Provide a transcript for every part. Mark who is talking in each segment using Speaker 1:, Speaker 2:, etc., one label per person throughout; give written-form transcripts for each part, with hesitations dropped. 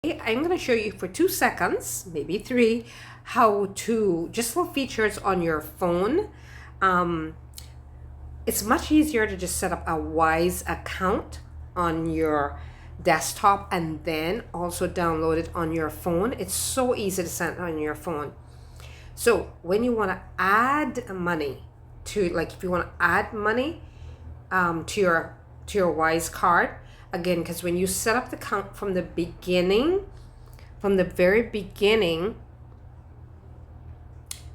Speaker 1: I'm going to show you for 2 seconds, maybe 3, how to just little features on your phone. It's much easier to just set up a Wise account on your desktop and then also download it on your phone. It's so easy to set it on your phone. So when you want to add money to, like if you want to add money to your Wise card, again, because when you set up the account from the beginning, from the very beginning,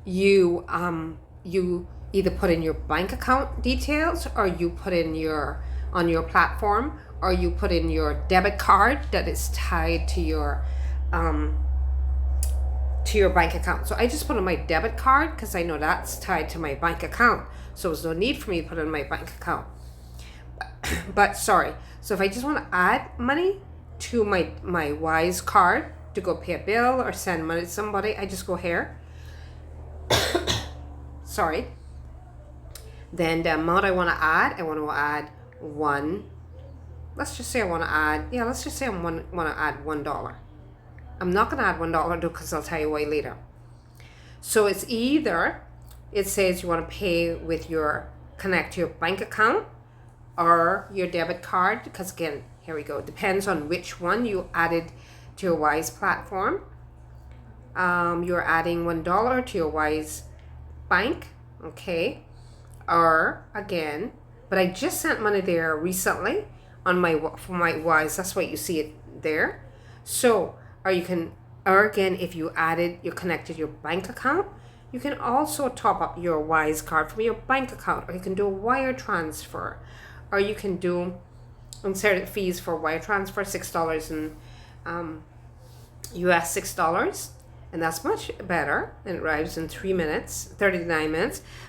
Speaker 1: you either put in your bank account details, or you put in on your platform, or you put in your debit card that is tied to your bank account. So I just put in my debit card because I know that's tied to my bank account. So there's no need for me to put in my bank account. But sorry. So if I just want to add money to my Wise card to go pay a bill or send money to somebody, I just go here. Sorry. Then the amount I want to add one. Let's just say I want to add, let's just say I want to add $1. I'm not going to add $1 because I'll tell you why later. So it's either, it says you want to pay with connect to your bank account or your debit card, because again, here we go, depends on which one you added to your Wise platform. You're adding $1 to your Wise bank, okay, or again, but I just sent money there recently on for my Wise, that's why you see it there. So, or again, if you connected your bank account, you can also top up your Wise card from your bank account, or you can do a wire transfer, or you can do inserted fees for wire transfer, $6 and US $6, and that's much better, and it arrives in 39 minutes,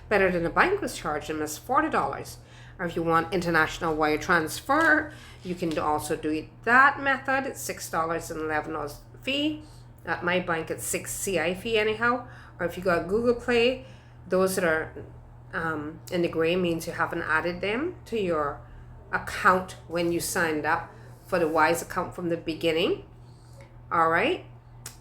Speaker 1: better than the bank was charging us $40. Or if you want international wire transfer, you can also do it that method. It's $6 and $11 fee. At my bank, it's 6 CI fee anyhow. Or if you got Google Play, those that are in the gray means you haven't added them to your account when you signed up for the Wise account from the beginning. All right.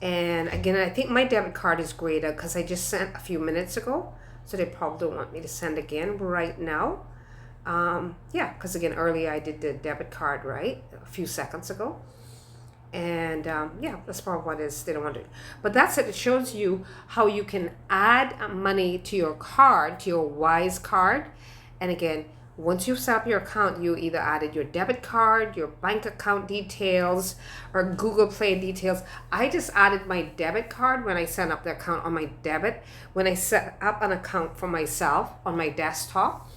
Speaker 1: And again, I think my debit card is grayed out because I just sent a few minutes ago. So they probably don't want me to send again right now. Because again, earlier I did the debit card, right? A few seconds ago. And that's probably what it is. They don't want to. But that's it. It shows you how you can add money to your card, to your Wise card. And again, once you've set up your account, you either added your debit card, your bank account details, or Google Play details. I just added my debit card when I set up the account on my debit. When I set up an account for myself on my desktop.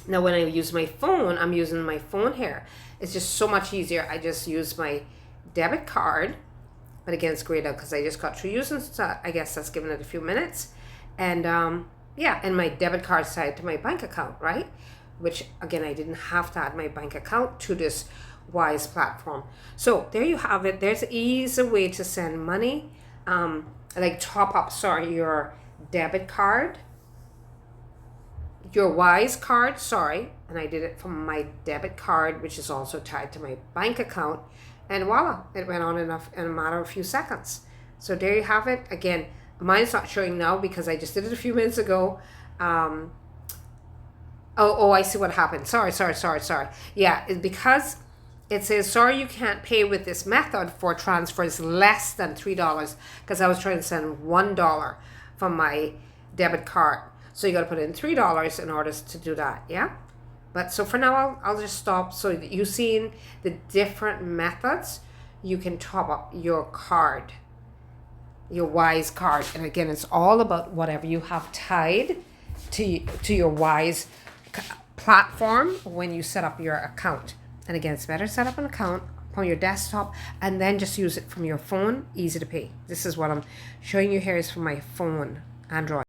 Speaker 1: Now, when I use my phone, I'm using my phone here. It's just so much easier. I just use my debit card. But again, it's grayed out because I just got through using, so I guess that's given it a few minutes. And and my debit card side to my bank account, right? Which again, I didn't have to add my bank account to this Wise platform. So there you have it. There's an easy way to send money, like top up, your debit card, your Wise card, and I did it from my debit card, which is also tied to my bank account, and voila, it went on in a matter of a few seconds. So there you have it. Again, mine's not showing now because I just did it a few minutes ago. I see what happened. Sorry. Yeah, it's because it says, sorry, you can't pay with this method for transfers less than $3, because I was trying to send $1 from my debit card. So you got to put in $3 in order to do that, yeah? But so for now, I'll just stop so that you've seen the different methods you can top up your card, your Wise card. And again, it's all about whatever you have tied to your Wise platform when you set up your account. And again, it's better to set up an account on your desktop and then just use it from your phone, easy to pay. This is what I'm showing you here is from my phone, Android.